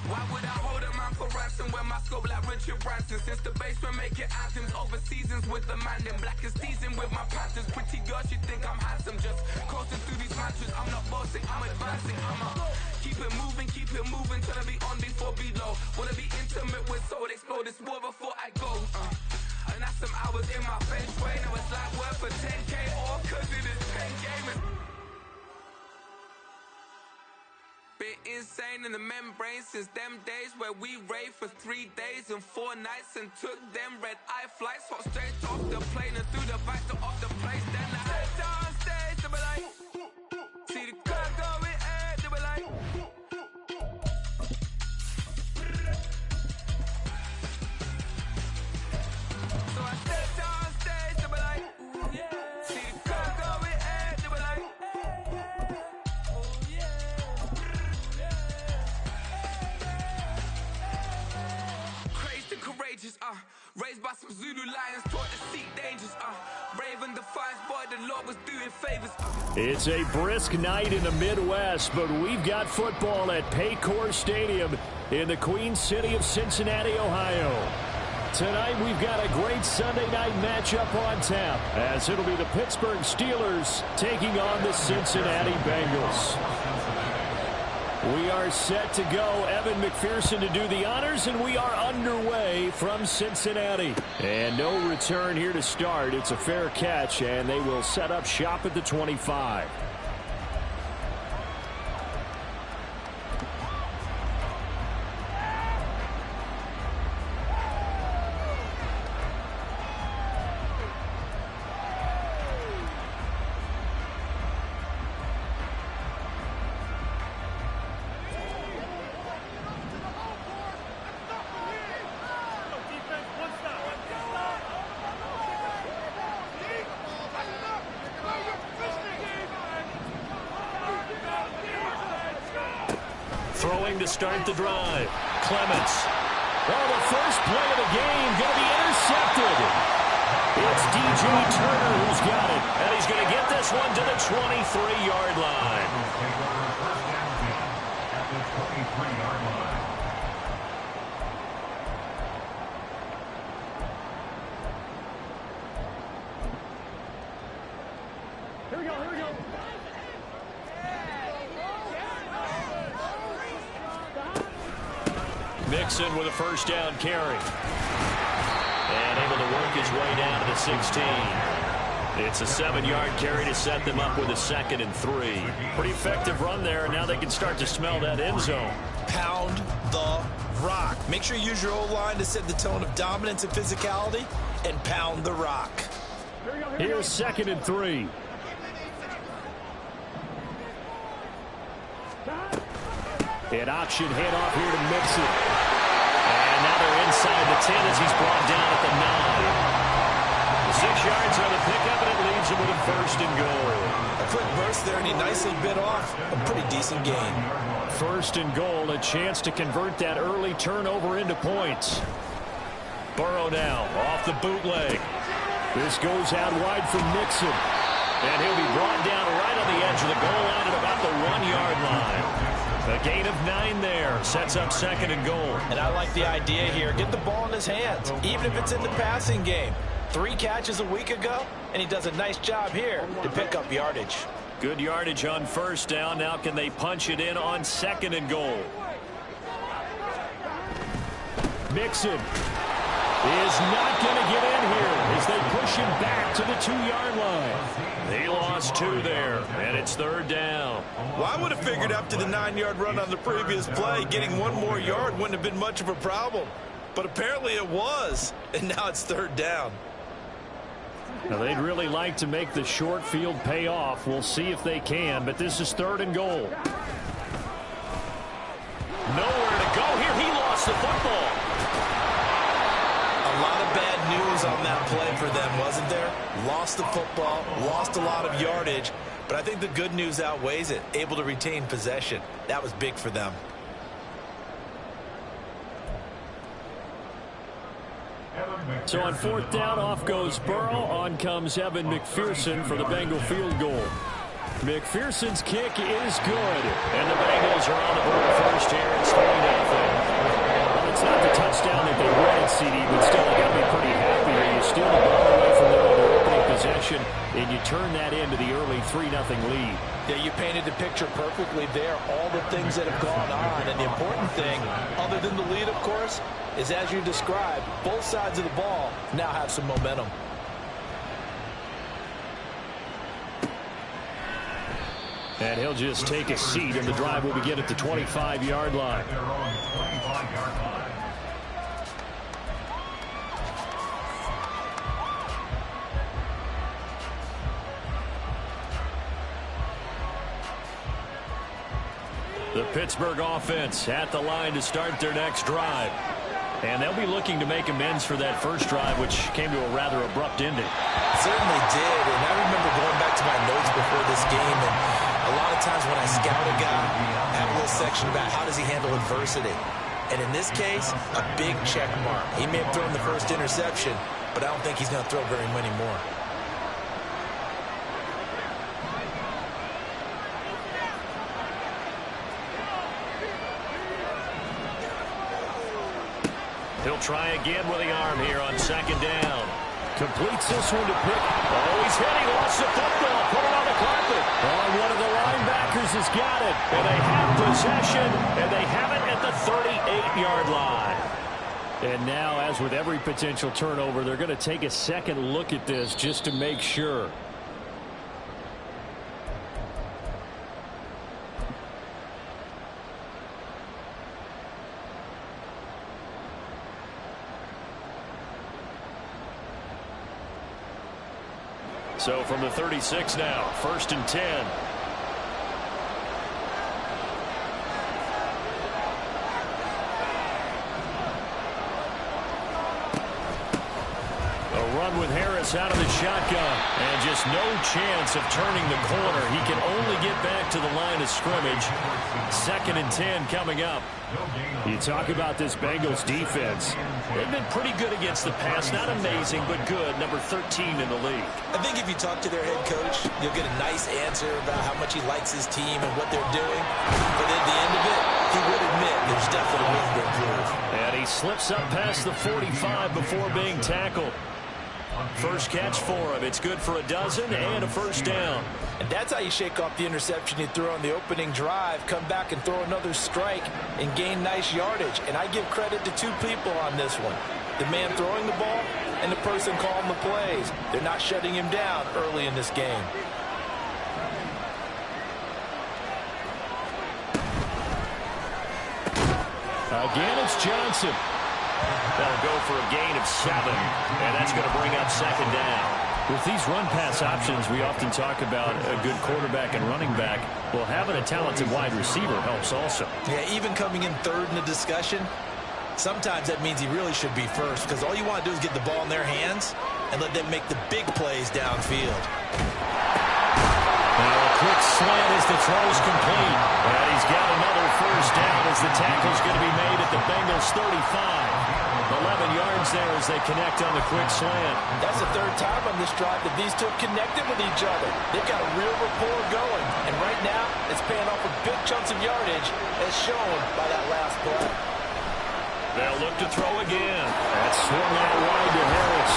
Why would I hold a man for ransom when my scope like Richard Branson? Since the basement make it anthems over seasons with the man in black is teasing with my panthers. Pretty girl, she think I'm handsome. Just coasting through these matches. I'm not bossing, I'm advancing. Keep it moving, trying to be on before below. Wanna be intimate with soul, explode this war before I go. And that's some hours in my feng shui. Now it's like work for 10K or cause it is 10 gaming. Been insane in the membrane since them days where we raved for 3 days and 4 nights and took them red eye flights. Hot straight off the plane and through the back door of the place. Then I head down stage, they be like, see the car going air, they be like. So I step down stage, they be like, see the car going air, they be like. Courageous, raised by some Zulu lions, taught to seek dangers, brave and defiant, boy, the Lord was doing favors. It's a brisk night in the Midwest, but we've got football at Paycor Stadium in the Queen City of Cincinnati, Ohio. Tonight we've got a great Sunday night matchup on tap, as it'll be the Pittsburgh Steelers taking on the Cincinnati Bengals. We are set to go. Evan McPherson to do the honors, and we are underway from Cincinnati. And no return here to start. It's a fair catch, and they will set up shop at the 25. Throwing to start the drive. Clements. Oh, the first play of the game going to be intercepted. It's DJ Turner who's got it. And he's going to get this one to the 23-yard line. Here we go. Mixon with a first down carry. And able to work his way down to the 16. It's a 7-yard carry to set them up with a 2nd and 3. Pretty effective run there, and now they can start to smell that end zone. Pound the rock. Make sure you use your O-line to set the tone of dominance and physicality, and pound the rock. Here's 2nd and 3. An option handoff here to Mixon. And now they're inside the 10 as he's brought down at the 9. 6 yards on the pickup, and it leaves him with a 1st and goal. A quick burst there, and he nicely bit off a pretty decent gain. 1st and goal, a chance to convert that early turnover into points. Burrow now off the bootleg. This goes out wide from Mixon. And he'll be brought down right on the edge of the goal line at about the 1-yard line. A gain of 9 there. Sets up 2nd and goal. And I like the idea here. Get the ball in his hands, even if it's in the passing game. 3 catches a week ago, and he does a nice job here to pick up yardage. Good yardage on 1st down. Now can they punch it in on 2nd and goal? Mixon is not going to get in here as they push him back to the 2-yard line. He lost 2 there, and it's 3rd down. Well, I would have figured after the 9-yard run on the previous play, getting 1 more yard wouldn't have been much of a problem. But apparently it was, and now it's 3rd down. Now, they'd really like to make the short field pay off. We'll see if they can, but this is 3rd and goal. Nowhere to go here. He lost the football. A lot of bad news on that play for them, wasn't there? Lost the football, lost a lot of yardage, but I think the good news outweighs it. Able to retain possession. That was big for them. So on 4th down, off goes Burrow. On comes Evan McPherson for the Bengal field goal. McPherson's kick is good. And the Bengals are on the board first here. It's 3-0. Well, it's not the touchdown that they wanted, CD, but still, you got to be pretty happy here. You steal the ball away from them on their opening possession, and you turn that into the early 3-0 lead. Yeah, you painted the picture perfectly there. All the things that have gone on. And the important thing, other than the lead, of course, is as you described, both sides of the ball now have some momentum. And he'll just take a seat, and the drive will begin at the 25-yard line. The Pittsburgh offense at the line to start their next drive. And they'll be looking to make amends for that first drive, which came to a rather abrupt ending. Certainly did, and I remember going back to my notes before this game, and a lot of times when I scout a guy, I have a little section about how does he handle adversity. And in this case, a big check mark. He may have thrown the first interception, but I don't think he's going to throw very many more. He'll try again with the arm here on second down. Completes this one to Pick. Oh, he's hit. He lost the football. Put it on the carpet. Oh, one of the linebackers has got it. And they have possession, and they have it at the 38-yard line. And now, as with every potential turnover, they're going to take a second look at this just to make sure. So from the 36 now, 1st and 10. A run with Harris out of the shotgun. And just no chance of turning the corner. He can only get back to the line of scrimmage. 2nd and 10 coming up. You talk about this Bengals defense. They've been pretty good against the pass. Not amazing, but good. Number 13 in the league. I think if you talk to their head coach, you'll get a nice answer about how much he likes his team and what they're doing. But at the end of it, he would admit there's definitely room to improve. And he slips up past the 45 before being tackled. First catch for him. It's good for a dozen and a first down. And that's how you shake off the interception you threw on the opening drive, come back and throw another strike and gain nice yardage. And I give credit to two people on this one. The man throwing the ball and the person calling the plays. They're not shutting him down early in this game. Again, it's Johnson. That'll go for a gain of 7, and that's going to bring up second down. With these run-pass options, we often talk about a good quarterback and running back. Well, having a talented wide receiver helps also. Yeah, even coming in third in the discussion, sometimes that means he really should be first, because all you want to do is get the ball in their hands and let them make the big plays downfield. Now a quick slant as the throw's complete. And he's got another first down as the tackle's going to be made at the Bengals 35. 11 yards there as they connect on the quick slant. That's the third time on this drive that these two connected with each other. They've got a real rapport going. And right now, it's paying off with big chunks of yardage as shown by that last play. They'll look to throw again. That's swung out wide to Harris.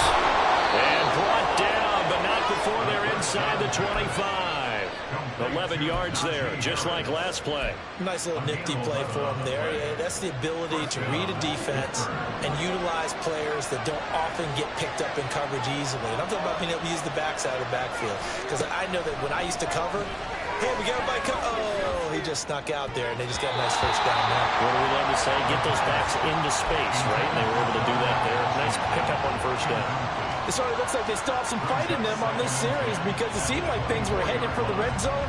And brought down, but not before they're inside the 25. 11 yards there, just like last play. Nice little nifty play for him there. Yeah, that's the ability to read a defense and utilize players that don't often get picked up in coverage easily. And I'm talking about being able to use the backside of the backfield. Because I know that when I used to cover, hey, we got everybody oh, he just snuck out there, and they just got a nice first down there. What do we love to say? Get those backs into space, right? And they were able to do that there. Nice pickup on first down. It sort of looks like they still have some fight in them on this series because it seemed like things were headed for the red zone.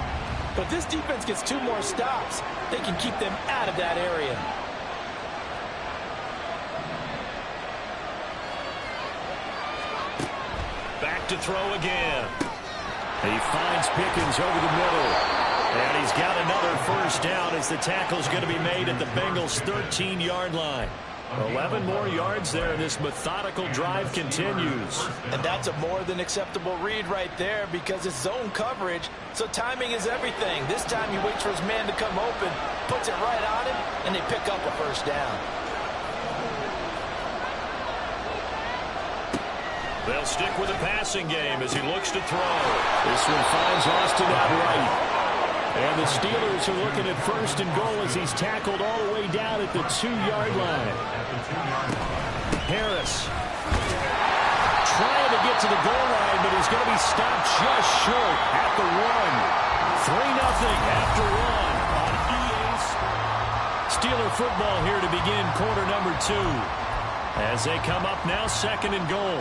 But this defense gets 2 more stops. They can keep them out of that area. Back to throw again. He finds Pickens over the middle. And he's got another first down as the tackle's going to be made at the Bengals' 13-yard line. 11 more yards there, and this methodical drive continues. And that's a more than acceptable read right there because it's zone coverage, so timing is everything. This time he waits for his man to come open, puts it right on him, and they pick up a first down. They'll stick with the passing game as he looks to throw. This one finds Austin outright. And the Steelers are looking at first and goal as he's tackled all the way down at the 2-yard line. Harris trying to get to the goal line, but he's going to be stopped just short at the 1. 3-0 after 1 on EA. Steeler football here to begin quarter number 2. As they come up now, second and goal.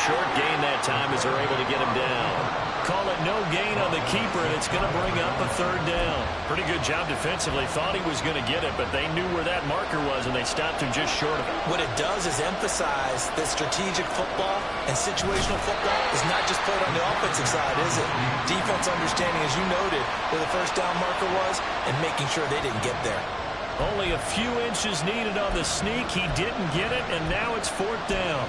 Short gain that time as they're able to get him down. Call it no gain on the keeper, and it's going to bring up a third down. Pretty good job defensively. Thought he was going to get it, but they knew where that marker was, and they stopped him just short of it. What it does is emphasize that strategic football and situational football is not just played on the offensive side, is it? Defense understanding, as you noted, where the first down marker was and making sure they didn't get there. Only a few inches needed on the sneak. He didn't get it, and now it's fourth down.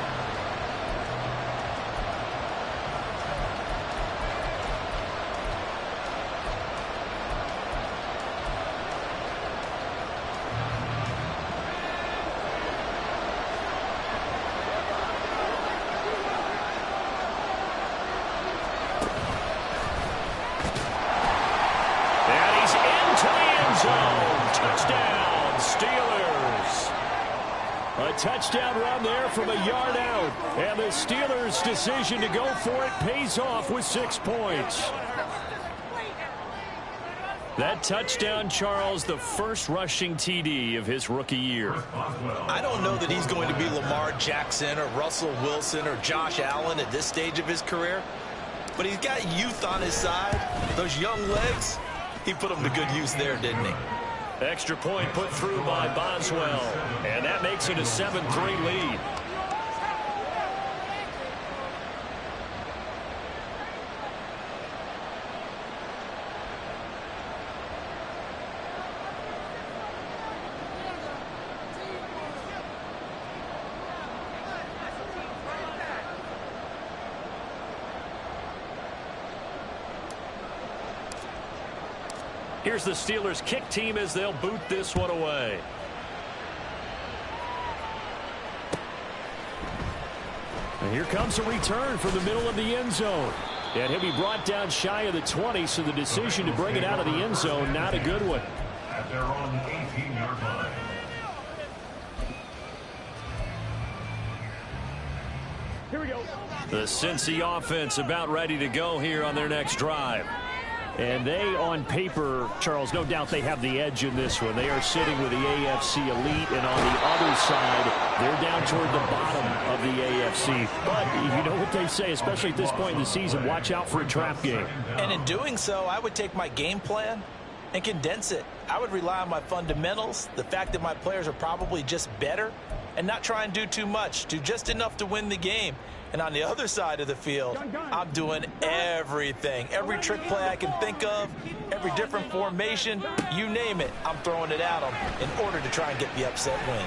Touchdown, Steelers. A touchdown run there from a yard out. And the Steelers' decision to go for it pays off with 6 points. That touchdown, Charles, the first rushing TD of his rookie year. I don't know that he's going to be Lamar Jackson or Russell Wilson or Josh Allen at this stage of his career, but he's got youth on his side. Those young legs, he put them to good use there, didn't he? Extra point put through by Boswell, and that makes it a 7-3 lead. Here's the Steelers kick team as they'll boot this one away. And here comes a return from the middle of the end zone. And he'll be brought down shy of the 20, so the decision to bring it out of the end zone, not a good one. At their own 18-yard line. Here we go. The Cincy offense about ready to go here on their next drive. And they, on paper, Charles, no doubt they have the edge in this one. They are sitting with the AFC elite, and on the other side, they're down toward the bottom of the AFC. But you know what they say, especially at this point in the season, watch out for a trap game. And in doing so, I would take my game plan and condense it. I would rely on my fundamentals, the fact that my players are probably just better, and not try and do too much, do just enough to win the game. And on the other side of the field, I'm doing everything. Every trick play I can think of, every different formation, you name it, I'm throwing it at them in order to try and get the upset win.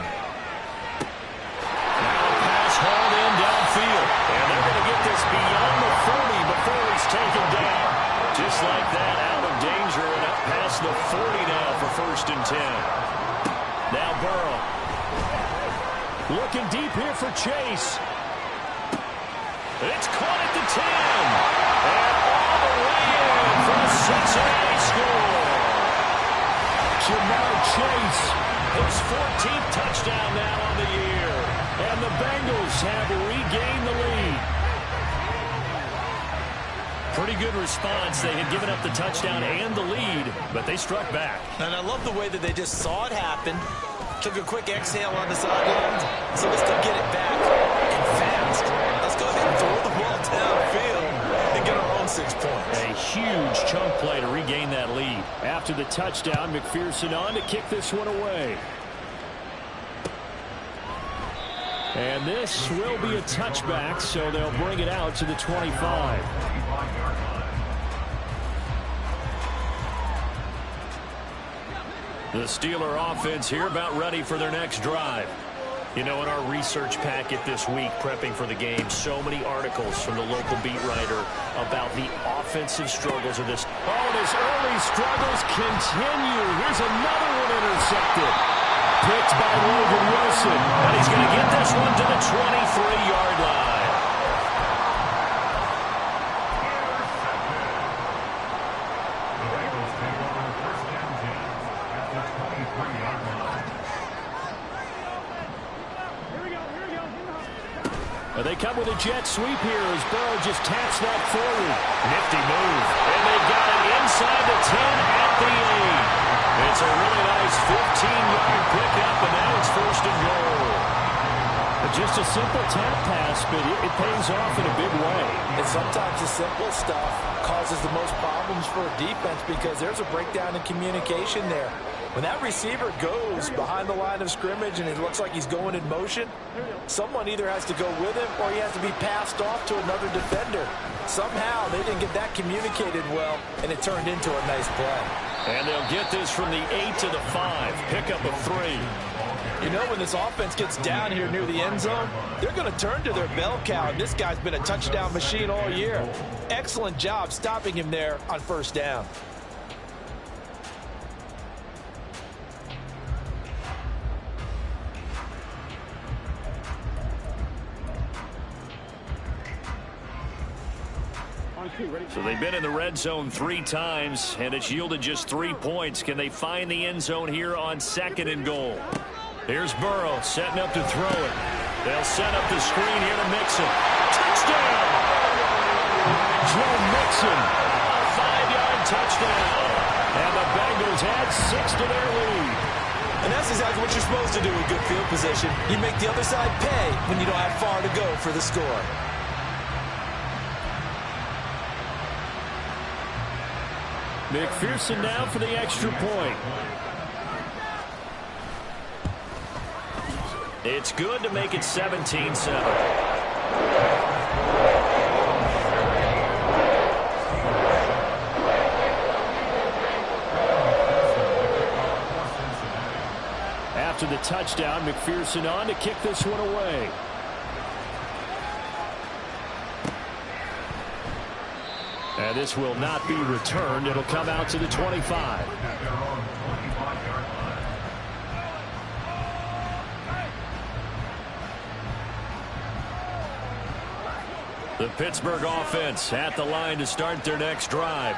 Now a pass hauled in downfield. And they're going to get this beyond the 40 before he's taken down. Just like that, out of danger and up past the 40 now for 1st and 10. Now Burrow. Looking deep here for Chase. It's caught at the 10. And all the way in for a Cincinnati score. Jamar Chase, his 14th touchdown now on the year. And the Bengals have regained the lead. Pretty good response. They had given up the touchdown and the lead, but they struck back. And I love the way that they just saw it happen, took a quick exhale on the sidelines. So let's go get it back and fast. Let's go ahead and throw the ball downfield and get our own 6 points. A huge chunk that lead. After the touchdown, McPherson on to kick this one away. And this will be a touchback, so they'll bring it out to the 25. The Steeler offense here about ready for their next drive. You know, in our research packet this week, prepping for the game, so many articles from the local beat writer about the offensive struggles of this. Oh, and his early struggles continue. Here's another one intercepted. Picked by Logan Wilson. And he's going to get this one to the 23-yard line. They come with a jet sweep here as Burrow just taps that forward. Nifty move. And they got it inside the 10 at the 8. It's a really nice 15-yard pickup, and now it's 1st and goal. Just a simple tap pass, but it pays off in a big way. And sometimes the simple stuff causes the most problems for a defense because there's a breakdown in communication there. When that receiver goes behind the line of scrimmage and it looks like he's going in motion, someone either has to go with him or he has to be passed off to another defender. Somehow they didn't get that communicated well, and it turned into a nice play. And they'll get this from the 8 to the 5. Pickup of 3. You know, when this offense gets down here near the end zone, they're going to turn to their bell cow, and this guy's been a touchdown machine all year. Excellent job stopping him there on 1st down. So they've been in the red zone 3 times, and it's yielded just 3 points. Can they find the end zone here on 2nd and goal? Here's Burrow setting up to throw it. They'll set up the screen here to Mixon. Touchdown! Joe Mixon, a 5-yard touchdown. And the Bengals add 6 to their lead. And that's exactly what you're supposed to do with good field position. You make the other side pay when you don't have far to go for the score. McPherson now for the extra point. It's good to make it 17-7. After the touchdown, McPherson on to kick this one away. And this will not be returned. It'll come out to the 25. The Pittsburgh offense at the line to start their next drive.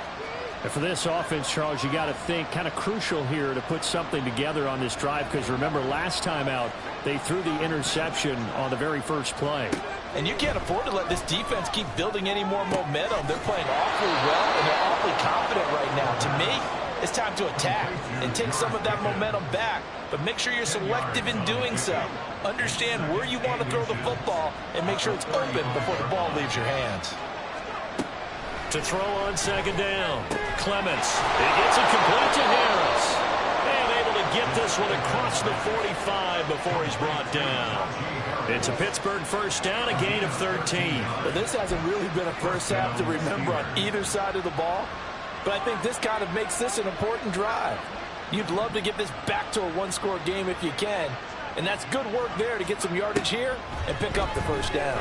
And for this offense, Charles, you got to think kind of crucial here to put something together on this drive, because remember last time out they threw the interception on the very first play. And you can't afford to let this defense keep building any more momentum. They're playing awfully well, and they're awfully confident right now. To me, it's time to attack and take some of that momentum back. But make sure you're selective in doing so. Understand where you want to throw the football and make sure it's open before the ball leaves your hands. To throw on 2nd down, Clements. He gets it complete to Harris. And able to get this one across the 45 before he's brought down. It's a Pittsburgh 1st down, a gain of 13. But this hasn't really been a first half to remember on either side of the ball. But I think this kind of makes this an important drive. You'd love to get this back to a one-score game if you can. And that's good work there to get some yardage here and pick up the 1st down.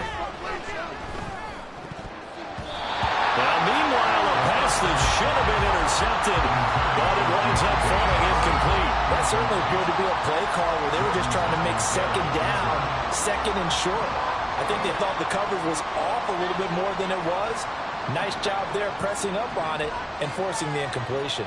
Now, meanwhile, a pass that should have been intercepted, but it winds up falling incomplete. That certainly appeared to be a play call where they were just trying to make 2nd down, 2nd and short. I think they thought the coverage was off a little bit more than it was. Nice job there pressing up on it and forcing the incompletion.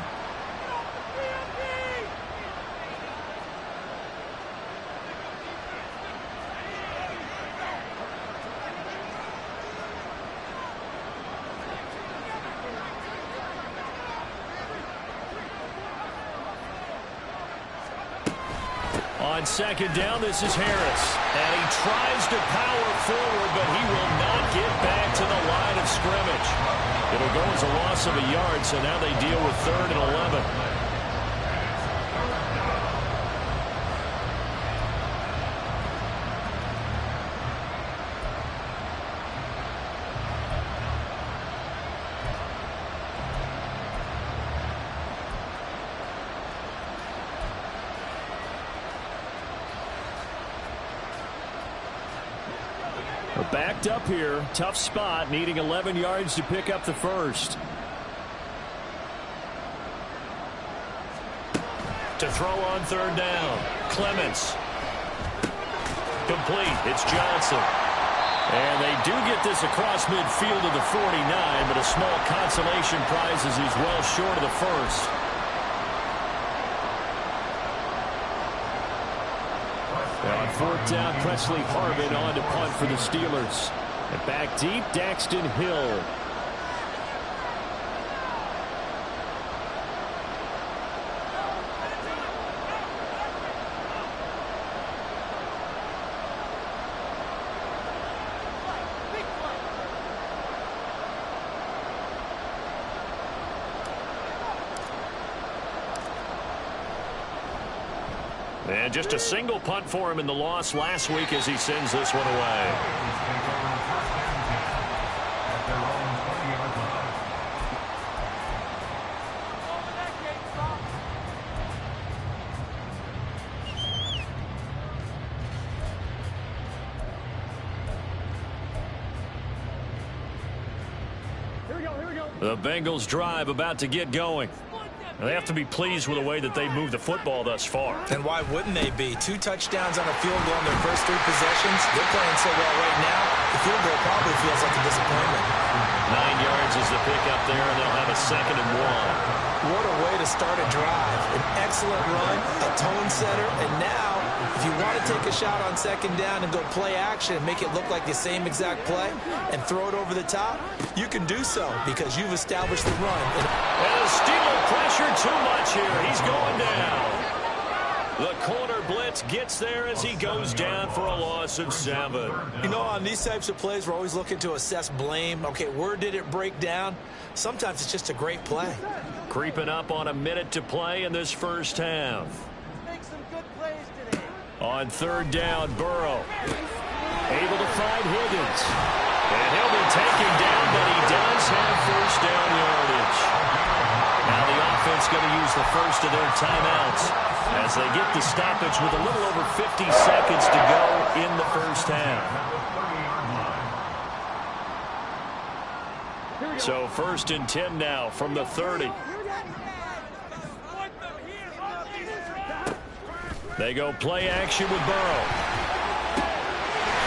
On 2nd down, this is Harris. And he tries to power forward, but he will not get back to the line of scrimmage. It'll go as a loss of a yard, so now they deal with 3rd and 11. Backed up here, tough spot, needing 11 yards to pick up the first. To throw on 3rd down, Clements. Complete, it's Johnson. And they do get this across midfield to the 49, but a small consolation prize as he's well short of the first. On 4th down, Presley Harvin on to punt for the Steelers. And back deep, Daxton Hill. And just a single punt for him in the loss last week as he sends this one away. The Bengals drive about to get going. They have to be pleased with the way that they moved the football thus far. And why wouldn't they be? 2 touchdowns on a field goal in their first 3 possessions. They're playing so well right now, the field goal probably feels like a disappointment. 9 yards is the pickup there, and they'll have a 2nd and 1. What a way to start a drive. An excellent run, a tone setter, and now, if you want to take a shot on 2nd down and go play action and make it look like the same exact play and throw it over the top, you can do so because you've established the run. And the Steeler pressure too much here. He's going down. The corner blitz gets there as he goes down for a loss of 7. You know, on these types of plays, we're always looking to assess blame. Okay, where did it break down? Sometimes it's just a great play. Creeping up on a minute to play in this first half. Make some good plays today. On 3rd down, Burrow. Able to find Higgins. And he'll be taken down, but he does have first down yardage. Now the offense going to use the first of their timeouts as they get the stoppage with a little over 50 seconds to go in the first half. So 1st and 10 now from the 30. They go play action with Burrow.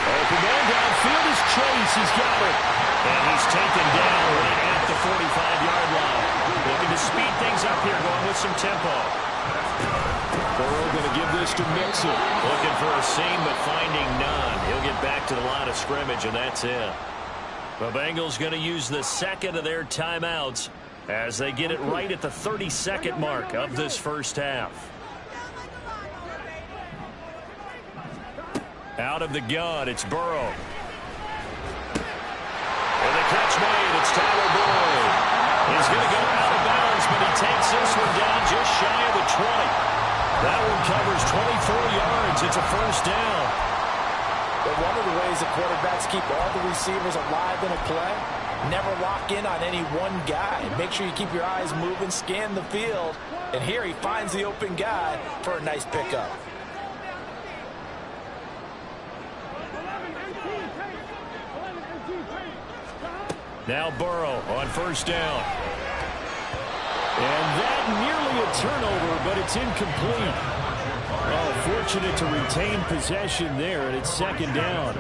Open man downfield is Chase. He's got it. And he's taken down right at the 45-yard line. Looking to speed things up here, going with some tempo. Burrow going to give this to Mixon. Looking for a seam, but finding none. He'll get back to the line of scrimmage, and that's it. The Bengals going to use the 2nd of their timeouts as they get it right at the 32nd mark of this first half. Out of the gun, it's Burrow. And the catch made, it's Tyler Boyd. He's going to go out of bounds, but he takes this one down just shy of the 20. That one covers 24 yards. It's a first down. But one of the ways that quarterbacks keep all the receivers alive in a play, never lock in on any one guy. Make sure you keep your eyes moving, scan the field. And here he finds the open guy for a nice pickup. Now Burrow on first down. And that nearly a turnover, but it's incomplete. Oh, fortunate to retain possession there, and it's 2nd down.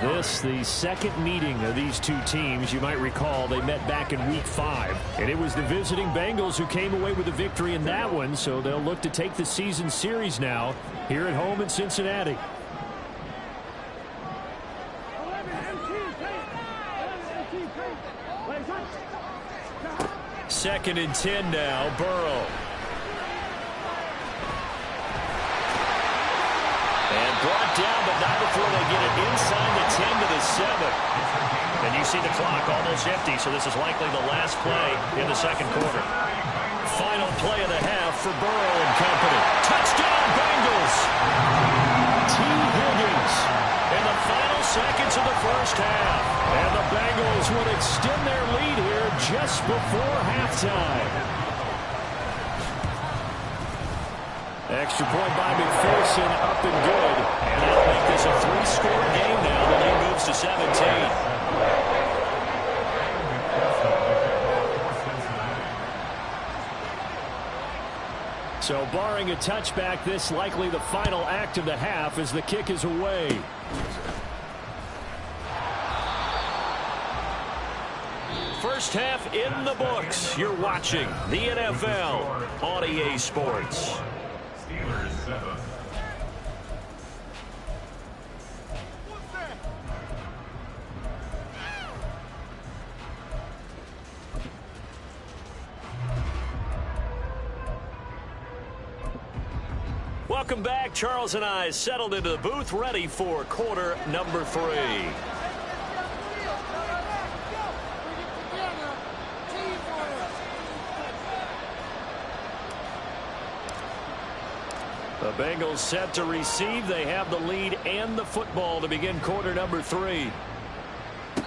This, the 2nd meeting of these two teams. You might recall they met back in Week 5. And it was the visiting Bengals who came away with a victory in that one, so they'll look to take the season series now here at home in Cincinnati. Second and 10 now, Burrow. And brought down, but not before they get it inside the 10 to the 7. And you see the clock almost empty, so this is likely the last play in the second quarter. Final play of the half for Burrow and company. Touchdown, Bengals! T. Higgins in the final seconds of the first half. And the Bengals would extend their lead here just before halftime. Extra point by McPherson, up and good. And that'll make this a 3-score game now. The lead moves to 17. So barring a touchback, this likely the final act of the half as the kick is away. First half in the books. You're watching the NFL on EA Sports. Steelers 7. Welcome back. Charles and I settled into the booth, ready for quarter number 3. The Bengals set to receive. They have the lead and the football to begin quarter number 3.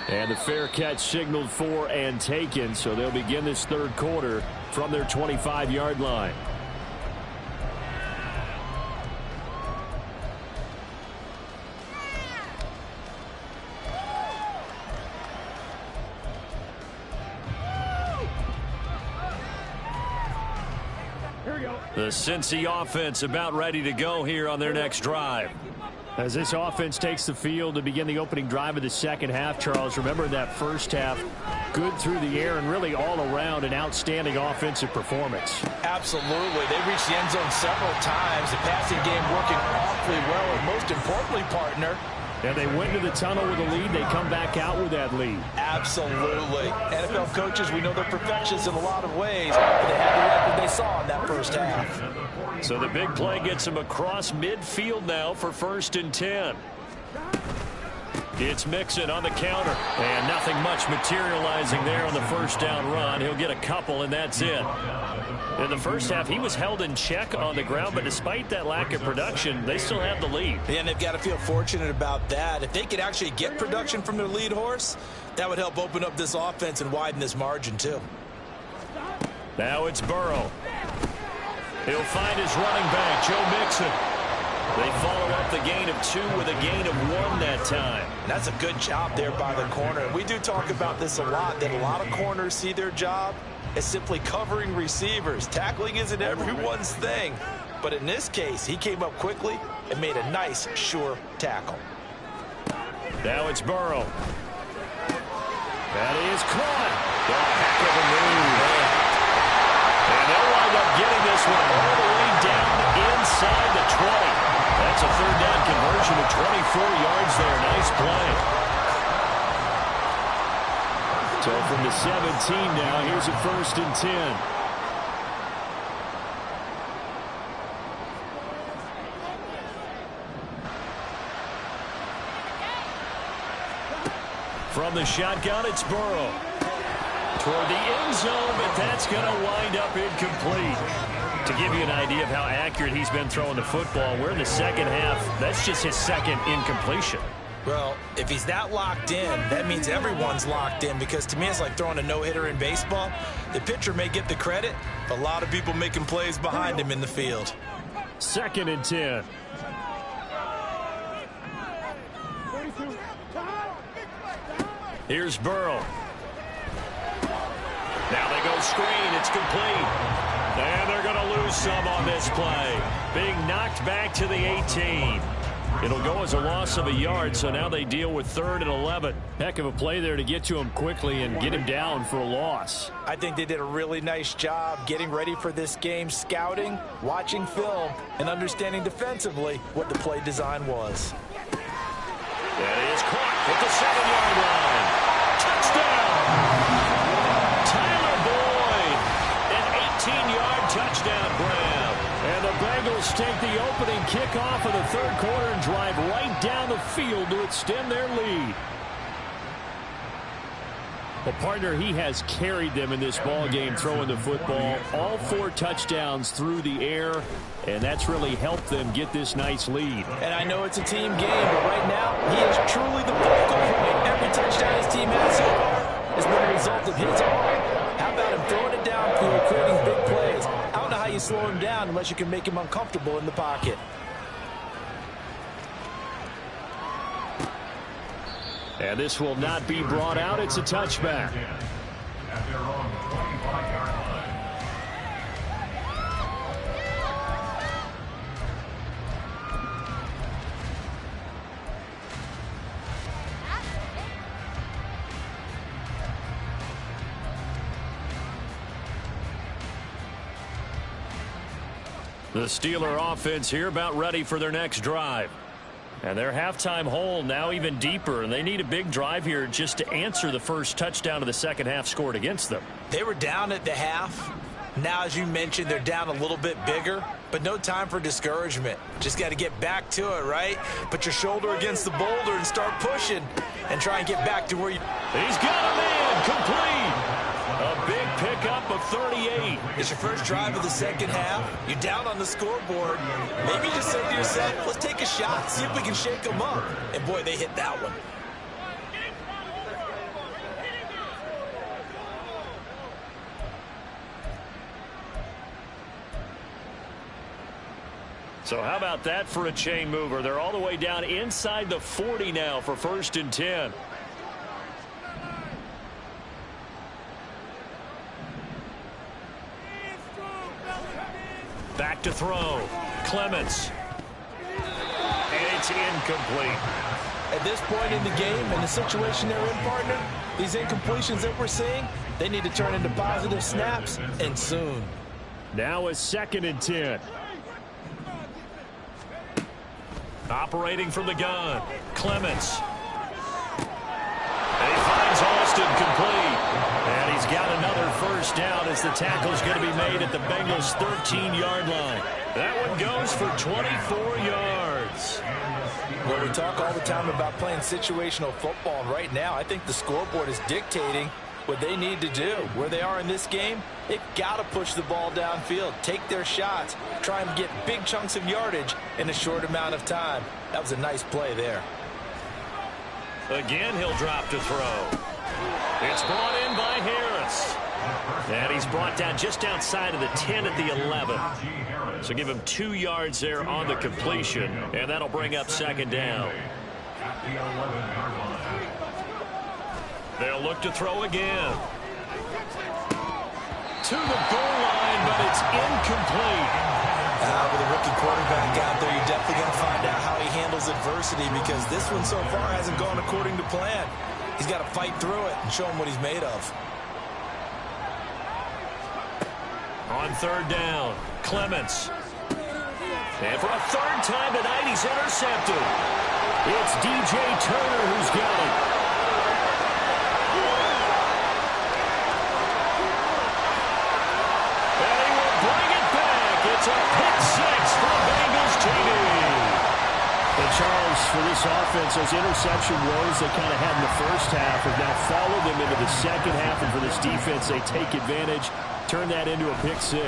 And the fair catch signaled for and taken, so they'll begin this third quarter from their 25-yard line. The Cincy offense about ready to go here on their next drive. As this offense takes the field to begin the opening drive of the second half, Charles, remember that first half, good through the air and really all around an outstanding offensive performance. Absolutely. They reached the end zone several times. The passing game working awfully well, and most importantly, partner, and they went to the tunnel with a lead. They come back out with that lead. Absolutely. NFL coaches, we know they're perfectionists in a lot of ways, but they had the record they saw in that first half. So the big play gets them across midfield now for 1st and 10. It's Mixon on the counter, and nothing much materializing there on the first down run. He'll get a couple, and that's it. In the first half, he was held in check on the ground, but despite that lack of production, they still have the lead. And they've got to feel fortunate about that. If they could actually get production from their lead horse, that would help open up this offense and widen this margin, too. Now it's Burrow. He'll find his running back, Joe Mixon. They follow up the gain of 2 with a gain of 1 that time. That's a good job there by the corner. We do talk about this a lot, that a lot of corners see their job as simply covering receivers. Tackling isn't everyone's thing. But in this case, he came up quickly and made a nice, sure tackle. Now it's Burrow. That is caught. A heck of a move. And they'll wind up getting this one all the way down inside the 20. That's a third down conversion of 24 yards there. Nice play. So from the 17 now, here's a 1st and 10. From the shotgun, it's Burrow. Toward the end zone, but that's going to wind up incomplete. To give you an idea of how accurate he's been throwing the football, we're in the second half. That's just his second incompletion. Well, if he's that locked in, that means everyone's locked in, because to me it's like throwing a no-hitter in baseball. The pitcher may get the credit, but a lot of people making plays behind him in the field. 2nd and 10. Here's Burrow. Now they go screen. It's complete. And they're going to lose some on this play. Being knocked back to the 18. It'll go as a loss of a yard, so now they deal with 3rd and 11. Heck of a play there to get to him quickly and get him down for a loss. I think they did a really nice job getting ready for this game, scouting, watching film, and understanding defensively what the play design was. That is caught at the 7-yard line. Touchdown! Tyler Boyd, an 18-yard touchdown grab. And the Bengals take the opening kickoff of the third quarter and drive right down the field to extend their lead. Well, partner, he has carried them in this ball game throwing the football. All 4 touchdowns through the air, and that's really helped them get this nice lead. And I know it's a team game, but right now, he is truly the focal point. Every touchdown his team has so far has been a result of his arm. How about him throwing it downfield, creating big plays? I don't know how you slow him down unless you can make him uncomfortable in the pocket. And this will not be brought out. It's a touchback. At their own 25-yard line. The Steeler offense here about ready for their next drive. And their halftime hole now even deeper, and they need a big drive here just to answer the first touchdown of the second half scored against them. They were down at the half. Now, as you mentioned, they're down a little bit bigger, but no time for discouragement. Just got to get back to it, right? Put your shoulder against the boulder and start pushing and try and get back to where you... He's got a man complete. A big pickup of 38. It's your first drive of the second half. You're down on the scoreboard. Maybe you just said to yourself, let's take a shot, see if we can shake them up. And boy, they hit that one. So how about that for a chain mover? They're all the way down inside the 40 now for 1st and 10. Back to throw. Clements. And it's incomplete. At this point in the game and the situation they're in, partner, these incompletions that we're seeing, they need to turn into positive snaps, and soon. Now a 2nd and 10. Operating from the gun. Clements. And he finds Austin complete. And he's got another first down as the tackle's going to be made at the Bengals' 13-yard line. That one goes for 24 yards. Well, we talk all the time about playing situational football, and right now I think the scoreboard is dictating what they need to do. Where they are in this game, they've got to push the ball downfield, take their shots, try and get big chunks of yardage in a short amount of time. That was a nice play there. Again, he'll drop to throw. It's brought in by Harris. And he's brought down just outside of the 10 at the 11. So give him 2 yards there on the completion, and that'll bring up 2nd down. At the 11-yard line. They'll look to throw again. To the goal line, but it's incomplete. With a rookie quarterback out there, you're definitely going to find out how he handles adversity, because this one so far hasn't gone according to plan. He's got to fight through it and show him what he's made of. On 3rd down, Clements. And for a 3rd time tonight, he's intercepted. It's DJ Turner who's got it. And he will bring it back. It's a pick 6 for the Bengals TD. And Charles, for this offense, those interception woes they kind of had in the first half have now followed them into the second half. And for this defense, they take advantage, turn that into a pick 6.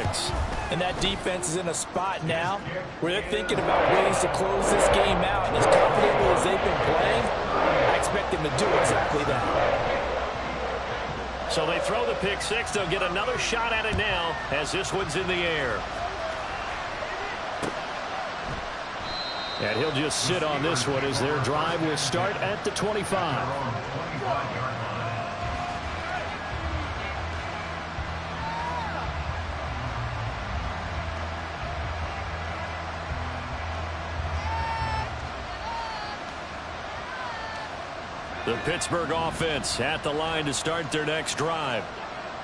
And that defense is in a spot now where they're thinking about ways to close this game out. And as confidently as they've been playing, I expect them to do exactly that. So they throw the pick 6. They'll get another shot at it now as this one's in the air. And he'll just sit on this one as their drive will start at the 25. The Pittsburgh offense at the line to start their next drive.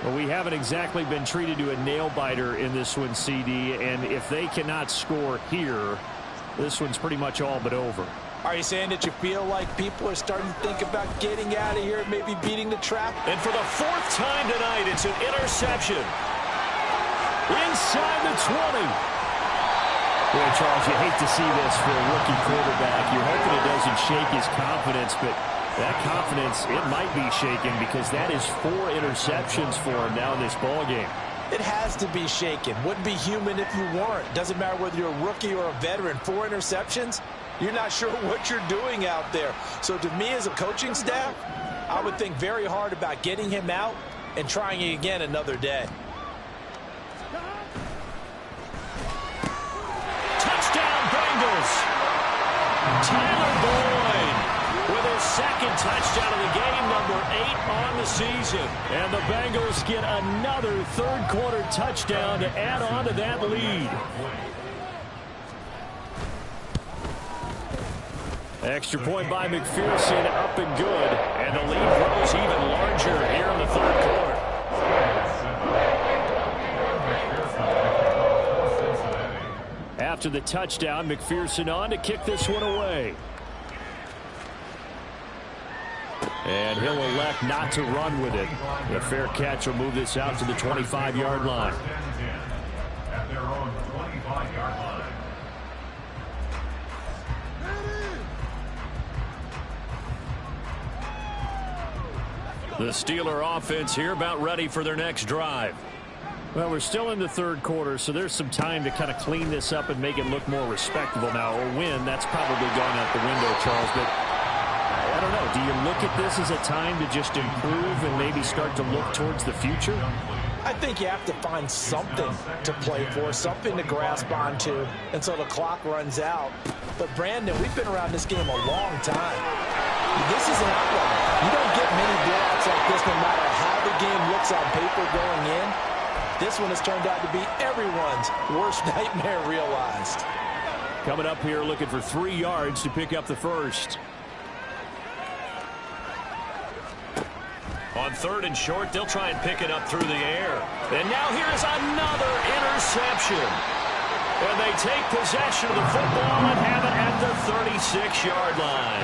Well, we haven't exactly been treated to a nail-biter in this one, CD, and if they cannot score here, this one's pretty much all but over. Are you saying that you feel like people are starting to think about getting out of here, maybe beating the trap? And for the 4th time tonight, it's an interception. Inside the 20. Boy, Charles, you hate to see this for a rookie quarterback. You're hoping it doesn't shake his confidence, but That confidence, it might be shaken because that is 4 interceptions for him now in this ball game. It has to be shaken. Wouldn't be human if you weren't. Doesn't matter whether you're a rookie or a veteran. 4 interceptions, you're not sure what you're doing out there. So to me as a coaching staff, I would think very hard about getting him out and trying it again another day. Touchdown Bengals! Tyler Boyd with his second touchdown of the game, number 8 on the season. And the Bengals get another third-quarter touchdown to add on to that lead. Extra point by McPherson, up and good. And the lead grows even larger here in the third quarter. After the touchdown, McPherson on to kick this one away. And he'll elect not to run with it. The fair catch will move this out to the 25-yard line. At their own 25-yard line. The Steeler offense here about ready for their next drive. Well, we're still in the third quarter, so there's some time to kind of clean this up and make it look more respectable now. A win, that's probably gone out the window, Charles, but I don't know. Do you look at this as a time to just improve and maybe start to look towards the future? I think you have to find something to play for, something to grasp onto until the clock runs out. But, Brandon, we've been around this game a long time. This is an outlier. You don't get many blowouts like this no matter how the game looks on paper going in. This one has turned out to be everyone's worst nightmare realized. Coming up here looking for 3 yards to pick up the first. On 3rd and short, they'll try and pick it up through the air. And now here's another interception. And they take possession of the football and have it at the 36-yard line.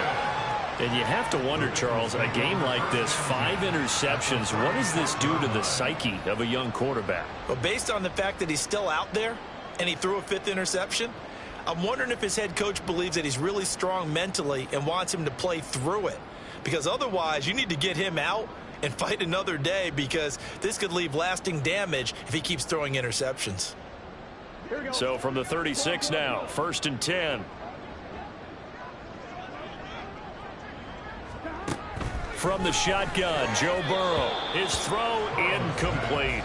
And you have to wonder, Charles, a game like this, 5 interceptions, what does this do to the psyche of a young quarterback? But based on the fact that he's still out there and he threw a 5th interception, I'm wondering if his head coach believes that he's really strong mentally and wants him to play through it. Because otherwise, you need to get him out and fight another day, because this could leave lasting damage if he keeps throwing interceptions. So from the 36 now, 1st and 10. From the shotgun, Joe Burrow. His throw incomplete.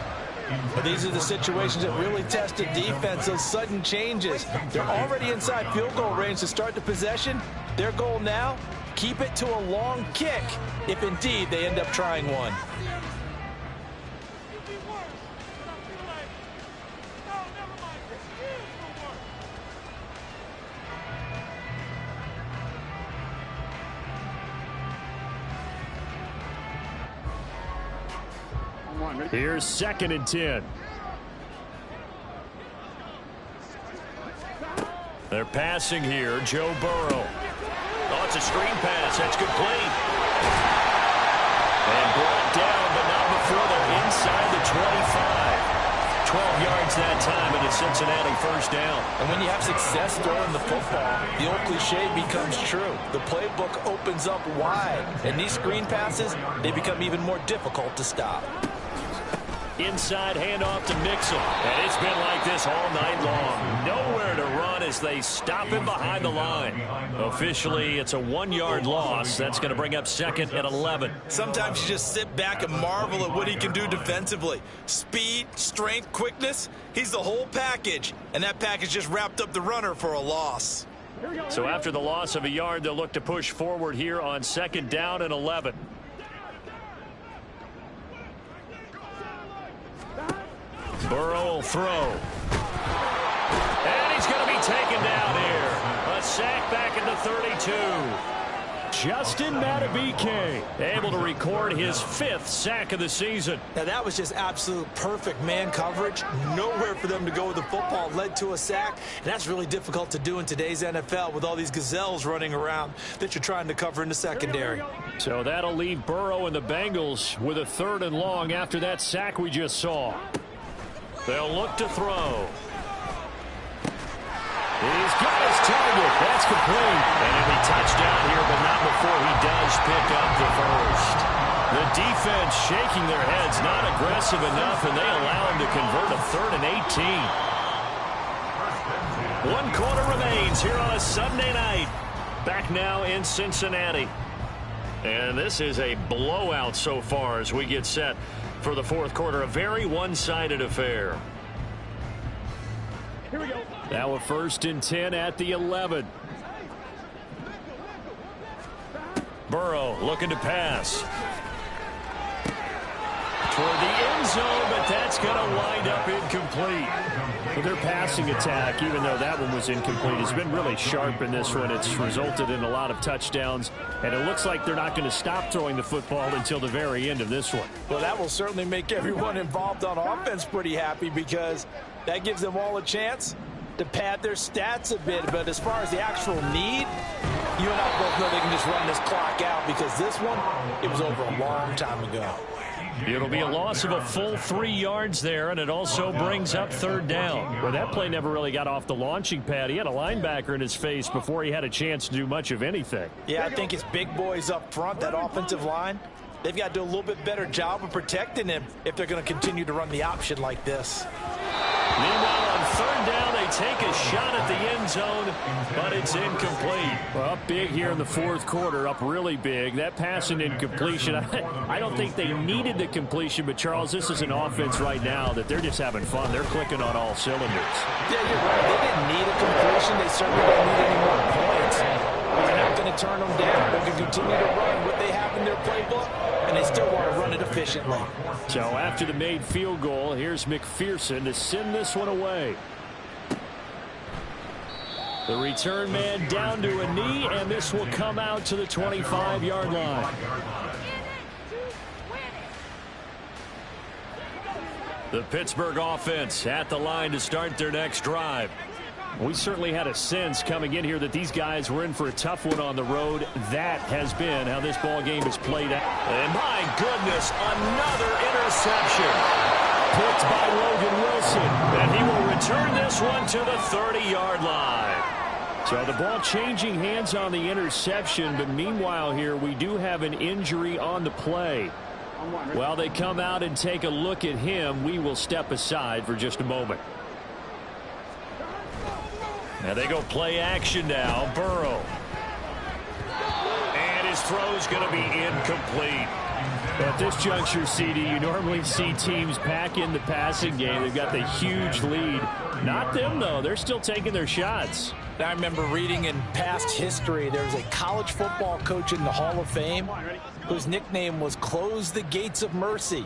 But these are the situations that really test a defense, those sudden changes. They're already inside field goal range to start the possession. Their goal now, keep it to a long kick, if indeed they end up trying one. Here's 2nd and 10. They're passing here. Joe Burrow. Oh, it's a screen pass. That's complete. And brought down, but not before they're inside the 25. 12 yards that time, and a Cincinnati first down. And when you have success throwing the football, the old cliche becomes true. The playbook opens up wide, and these screen passes, they become even more difficult to stop. Inside handoff to Mixon. And it's been like this all night long. Nowhere to run as they stop him behind the line. Officially, it's a 1-yard loss. That's going to bring up 2nd and 11. Sometimes you just sit back and marvel at what he can do defensively. Speed, strength, quickness. He's the whole package. And that package just wrapped up the runner for a loss. So after the loss of a yard, they'll look to push forward here on 2nd down and 11. Burrow will throw. And he's going to be taken down here. A sack back at the 32. Justin Madubuike able to record his 5th sack of the season. Now that was just absolute perfect man coverage. Nowhere for them to go with the football. Led to a sack. And that's really difficult to do in today's NFL with all these gazelles running around that you're trying to cover in the secondary. So that'll leave Burrow and the Bengals with a 3rd and long after that sack we just saw. They'll look to throw. He's got his target. That's complete. And it'll be touchdown here, but not before he does pick up the first. The defense shaking their heads, not aggressive enough, and they allow him to convert a 3rd and 18. 1 quarter remains here on a Sunday night. Back now in Cincinnati. And this is a blowout so far as we get set for the 4th quarter. A very one-sided affair. Here we go. Now a 1st and 10 at the 11. Burrow looking to pass. Toward the end zone, but that's going to wind up incomplete. Well, their passing attack, even though that one was incomplete, has been really sharp in this one. It's resulted in a lot of touchdowns, and it looks like they're not going to stop throwing the football until the very end of this one. Well, that will certainly make everyone involved on offense pretty happy because that gives them all a chance to pad their stats a bit. But as far as the actual need, you and I both know they can just run this clock out because this one, it was over a long time ago. It'll be a loss of a full 3 yards there, and it also brings up 3rd down. Well, that play never really got off the launching pad. He had a linebacker in his face before he had a chance to do much of anything. Yeah, I think it's big boys up front, that offensive line. They've got to do a little bit better job of protecting him if they're going to continue to run the option like this. Meanwhile, on 3rd down, they take a shot at the end zone, but it's incomplete. Well, up big here in the 4th quarter, up really big. That pass and incompletion, I don't think they needed the completion, but, Charles, this is an offense right now that they're just having fun. They're clicking on all cylinders. Yeah, you're right. They didn't need a completion. They certainly don't need any more points. They're not going to turn them down. They're going to continue to run what they have in their playbook, and they still want to run it efficiently. So after the made field goal, here's McPherson to send this one away. The return man down to a knee, and this will come out to the 25-yard line. The Pittsburgh offense at the line to start their next drive. We certainly had a sense coming in here that these guys were in for a tough one on the road. That has been how this ball game is played out. And my goodness, another interception. Picked by Logan Wilson. And he will return this one to the 30-yard line. So the ball changing hands on the interception. But meanwhile here, we do have an injury on the play. While they come out and take a look at him, we will step aside for just a moment. Now they go play action now. Burrow. And his throw's going to be incomplete. At this juncture, CD, you normally see teams pack in the passing game. They've got the huge lead. Not them, though. They're still taking their shots. I remember reading in past history, there was a college football coach in the Hall of Fame whose nickname was Close the Gates of Mercy.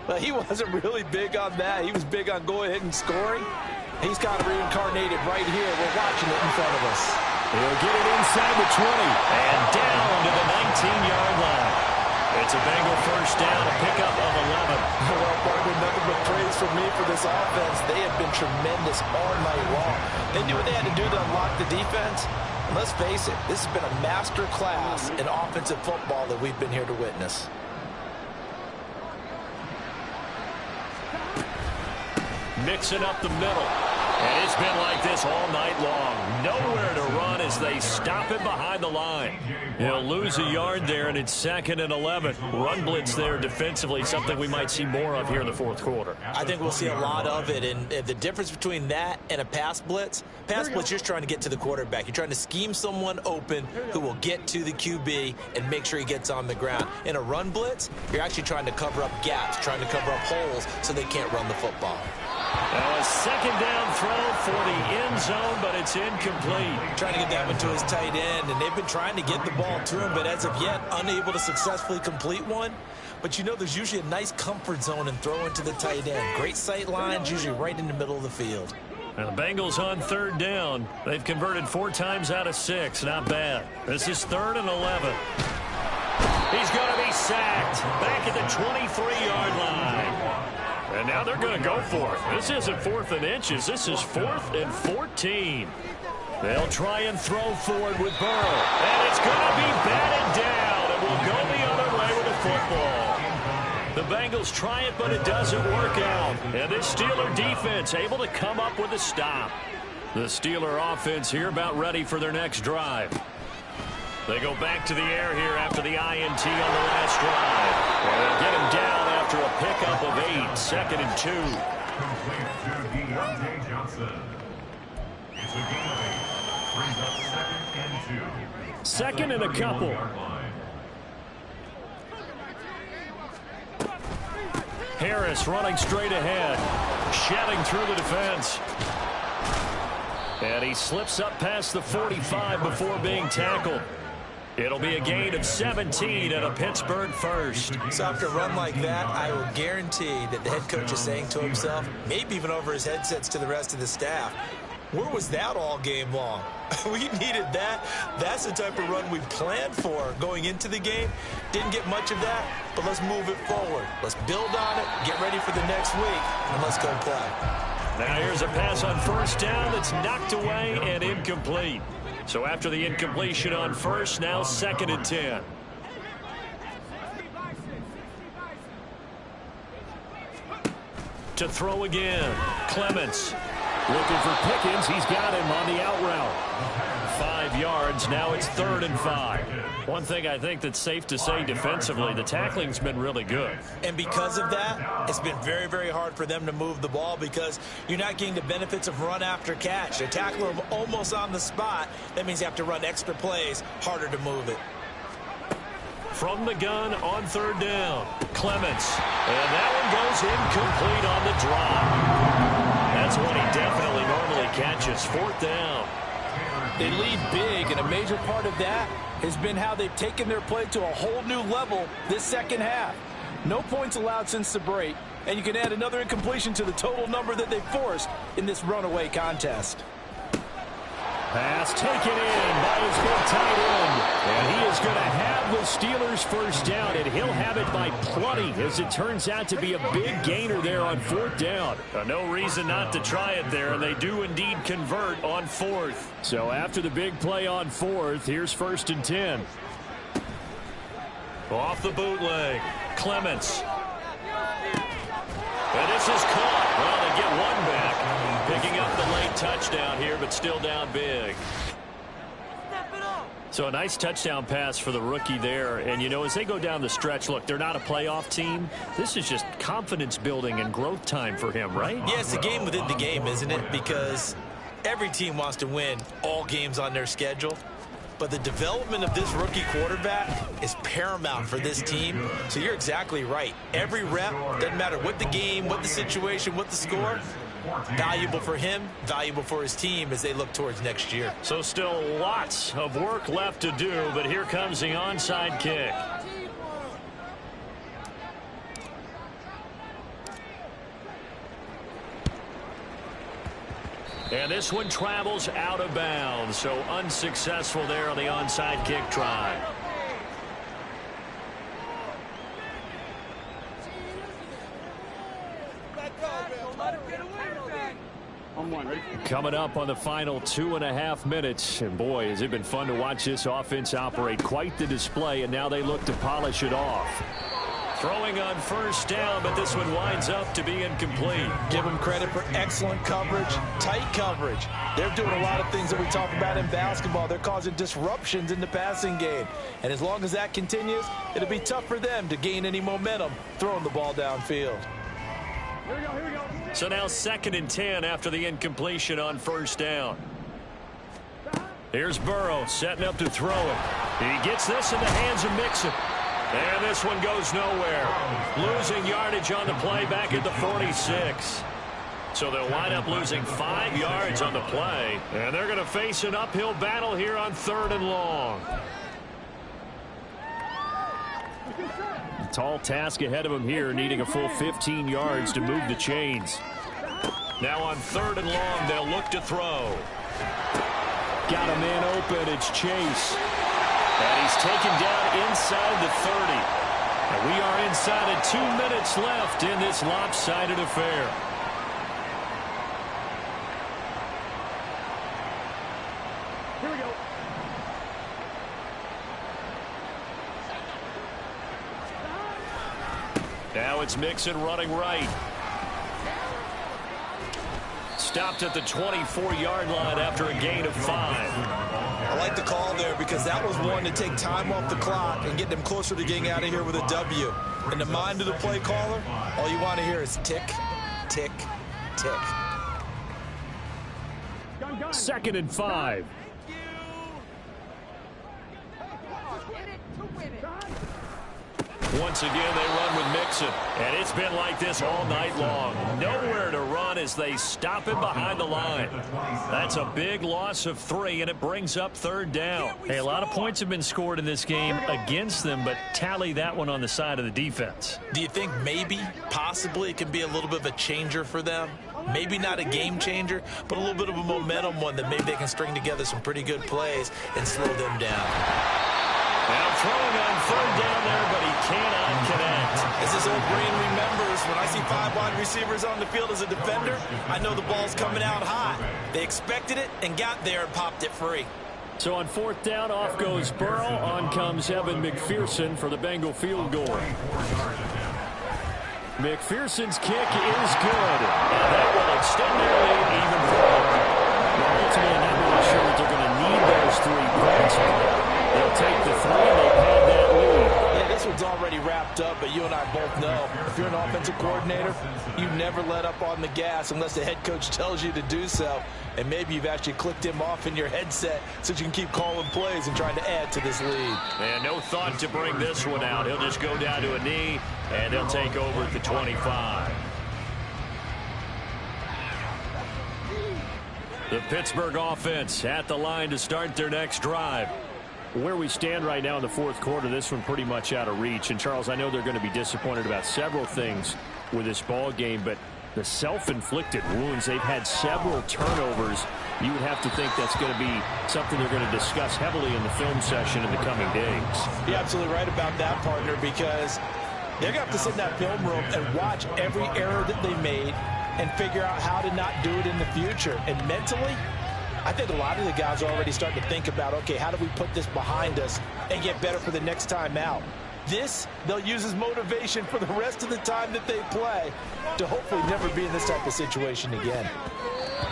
But he wasn't really big on that. He was big on going ahead and scoring. He's kind of reincarnated right here. We're watching it in front of us. He'll get it inside the 20 and down to the 19-yard line. It's a Bengal first down, a pickup of 11. Well, partner, nothing but praise from me for this offense. They have been tremendous all night long. They knew what they had to do to unlock the defense. And let's face it, this has been a master class in offensive football that we've been here to witness. Mixing up the middle. And it's been like this all night long. Nowhere to run as they stop him behind the line. He'll lose a yard there, and it's 2nd and 11. Run blitz there defensively, something we might see more of here in the 4th quarter. I think we'll see a lot of it, and the difference between that and a pass blitz, you're just trying to get to the quarterback. You're trying to scheme someone open who will get to the QB and make sure he gets on the ground. In a run blitz, you're actually trying to cover up gaps, trying to cover up holes so they can't run the football. Now a 2nd down throw for the end zone, but it's incomplete. Trying to get that one to his tight end, and they've been trying to get the ball to him, but as of yet, unable to successfully complete one. But you know there's usually a nice comfort zone in throwing to the tight end. Great sight lines, usually right in the middle of the field. Now the Bengals on 3rd down. They've converted 4 times out of 6. Not bad. This is 3rd and 11. He's going to be sacked back at the 23-yard line. And now they're going to go for it. This isn't 4th and inches. This is 4th and 14. They'll try and throw forward with Burrow. And it's going to be batted down. It will go the other way with the football. The Bengals try it, but it doesn't work out. And this Steeler defense able to come up with a stop. The Steeler offense here about ready for their next drive. They go back to the air here after the INT on the last drive. And they'll get him down after a pickup of 8, 2nd and 2. Complete to Dnize Johnson. It's a gain of 8. Brings up 2nd and 2. Second and a couple. Harris running straight ahead. Shedding through the defense. And he slips up past the 45 before being tackled. It'll be a gain of 17 and a Pittsburgh first. So after a run like that, I will guarantee that the head coach is saying to himself, maybe even over his headsets to the rest of the staff, where was that all game long? We needed that. That's the type of run we planned for going into the game. Didn't get much of that, but let's move it forward. Let's build on it, get ready for the next week, and let's go play. Now here's a pass on first down that's knocked away and incomplete. So after the incompletion on first, now 2nd and 10. To throw again. Clements looking for Pickens. He's got him on the out route. 5 yards. Now it's 3rd and 5. One thing I think that's safe to say defensively, the tackling's been really good. And because of that, it's been very, very hard for them to move the ball because you're not getting the benefits of run after catch. They tackle them almost on the spot. That means you have to run extra plays, harder to move it. From the gun on 3rd down, Clements. And that one goes incomplete on the drop. That's one he definitely normally catches. 4th down. They lead big, and a major part of that has been how they've taken their play to a whole new level this second half. No points allowed since the break, and you can add another incompletion to the total number that they forced in this runaway contest. Pass taken in by his big tight end. And he is going to have the Steelers first down, and he'll have it by plenty as it turns out to be a big gainer there on 4th down. No reason not to try it there, and they do indeed convert on 4th. So after the big play on 4th, here's 1st and 10. Off the bootleg, Clements. And this is caught. Well, they get one back. Picking up the late touchdown here, but still down big. So a nice touchdown pass for the rookie there. And, you know, as they go down the stretch, look, they're not a playoff team. This is just confidence building and growth time for him, right? Yeah, it's a game within the game, isn't it? Because every team wants to win all games on their schedule. But the development of this rookie quarterback is paramount for this team. So you're exactly right. Every rep, doesn't matter what the game, what the situation, what the score, valuable for him, valuable for his team as they look towards next year. So still lots of work left to do, but here comes the onside kick. And this one travels out of bounds, so unsuccessful there on the onside kick try. Coming up on the final 2.5 minutes, and boy, has it been fun to watch this offense operate. Quite the display, and now they look to polish it off. Throwing on first down, but this one winds up to be incomplete. Give them credit for excellent coverage, tight coverage. They're doing a lot of things that we talk about in basketball. They're causing disruptions in the passing game. And as long as that continues, it'll be tough for them to gain any momentum throwing the ball downfield. Here we go. So now 2nd and 10 after the incompletion on first down. Here's Burrow setting up to throw it. He gets this in the hands of Mixon. And this one goes nowhere. Losing yardage on the play back at the 46. So they'll wind up losing 5 yards on the play. And they're going to face an uphill battle here on 3rd and long. Tall task ahead of him here, needing a full 15 yards to move the chains. Now on 3rd and long, they'll look to throw. Got a man open. It's Chase. And he's taken down inside the 30. And we are inside of 2 minutes left in this lopsided affair. Here we go. Now it's Mixon running right. stopped at the 24-yard line after a gain of 5. I like the call there because that was one to take time off the clock and get them closer to getting out of here with a W. In the mind of the play caller, all you want to hear is tick, tick, tick. 2nd and 5. Once again, they run with Mixon. And it's been like this all night long. Nowhere to run as they stop him behind the line. That's a big loss of 3, and it brings up 3rd down. Hey, a lot of points have been scored in this game against them, but tally that one on the side of the defense. Do you think maybe, possibly, it can be a little bit of a changer for them? Maybe not a game changer, but a little bit of a momentum one that maybe they can string together some pretty good plays and slow them down. Now throwing on 3rd down there, but he cannot connect. As this old brain remembers, when I see 5 wide receivers on the field as a defender, I know the ball's coming out hot. They expected it and got there and popped it free. So on 4th down, off goes Burrow. On comes Evan McPherson for the Bengal field goal. McPherson's kick is good, and that will extend their lead even further. Well, ultimately, not really sure that they're going to need those 3 points. They'll take the 3 and they pad that lead. Yeah, this one's already wrapped up, but you and I both know if you're an offensive coordinator, you never let up on the gas unless the head coach tells you to do so. And maybe you've actually clicked him off in your headset so you can keep calling plays and trying to add to this lead. And no thought to bring this one out. He'll just go down to a knee, and they'll take over at the 25. The Pittsburgh offense at the line to start their next drive. Where we stand right now in the 4th quarter, this one pretty much out of reach. And, Charles, I know they're going to be disappointed about several things with this ball game, but the self-inflicted wounds, they've had several turnovers. You would have to think that's going to be something they're going to discuss heavily in the film session in the coming days. You're absolutely right about that, partner, because they're going to have to sit in that film room and watch every error that they made and figure out how to not do it in the future. And mentally, I think a lot of the guys are already starting to think about, okay, how do we put this behind us and get better for the next time out? This, they'll use as motivation for the rest of the time that they play to hopefully never be in this type of situation again.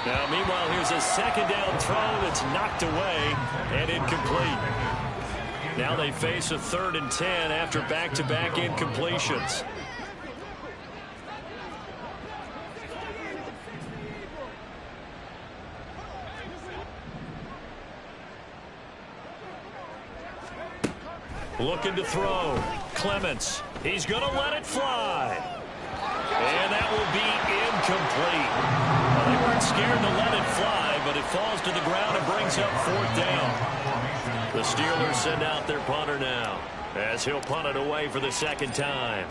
Now, meanwhile, here's a 2nd down throw that's knocked away and incomplete. Now they face a 3rd and 10 after back-to-back incompletions. Looking to throw. Clements. He's going to let it fly. And that will be incomplete. Well, they weren't scared to let it fly, but it falls to the ground and brings up 4th down. The Steelers send out their punter now, as he'll punt it away for the 2nd time.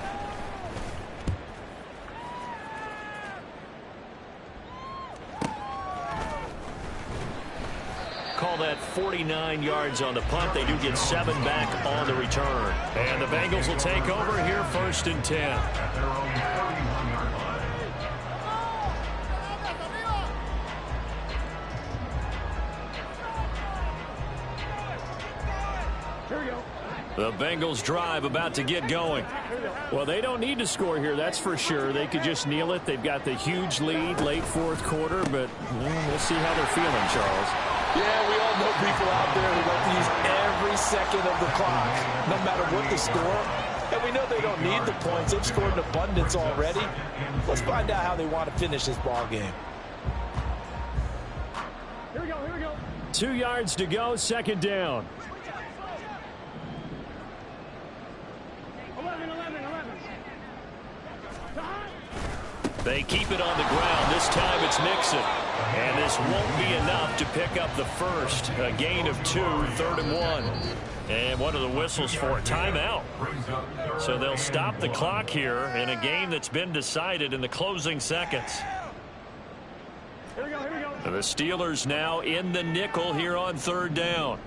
Call that 49 yards on the punt. They do get 7 back on the return. And the Bengals will take over here 1st and 10. The Bengals drive about to get going. Well, they don't need to score here, that's for sure. They could just kneel it. They've got the huge lead late 4th quarter, but we'll see how they're feeling, Charles. Yeah, we all know people out there who like to use every second of the clock, no matter what the score. And we know they don't need the points. They've scored in abundance already. Let's find out how they want to finish this ball game. Here we go. 2 yards to go, 2nd down. 11. They keep it on the ground. This time it's Mixon. And this won't be enough to pick up the first. A gain of 2, 3rd and 1. And one of the whistles for a timeout. So they'll stop the clock here in a game that's been decided in the closing seconds. Here we go. The Steelers now in the nickel here on 3rd down.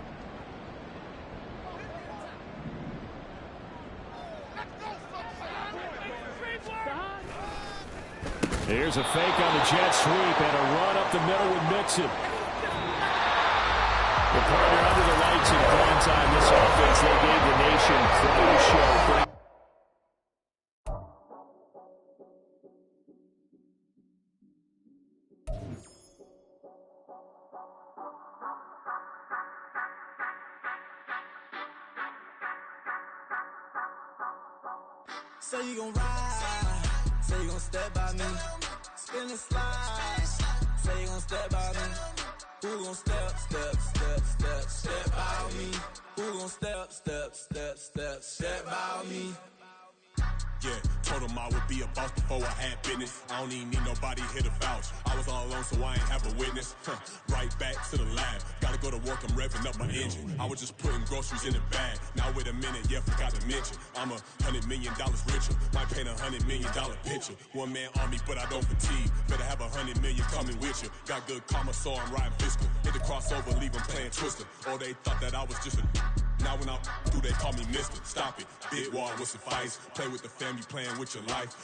Here's a fake on the jet sweep and a run up the middle with Mixon. The partner under the lights in prime time. This offense, they gave the nation quite a show. Say you gon' ride, say you gon' step by me. Spin and slide, say you gon' step by me. Who gon' step by me? Who gon' step by me? Yeah, told him I would be a boss before I had business. I don't even need nobody here to vouch. I was all alone, so I ain't have a witness. Right back to the lab. Gotta go to work, I'm revving up my engine. I was just putting groceries in the bag. Now wait a minute, yeah, forgot to mention. I'm $100 million richer. Might paint $100 million picture. One man army, but I don't fatigue. Better have 100 million coming with you. Got good karma, so I'm riding fiscal. Hit the crossover, leave them playing Twister. Or they thought that I was just a... Now when I do, they call me Mister. Stop it. Big wall would suffice. Play with the family, playing with your life.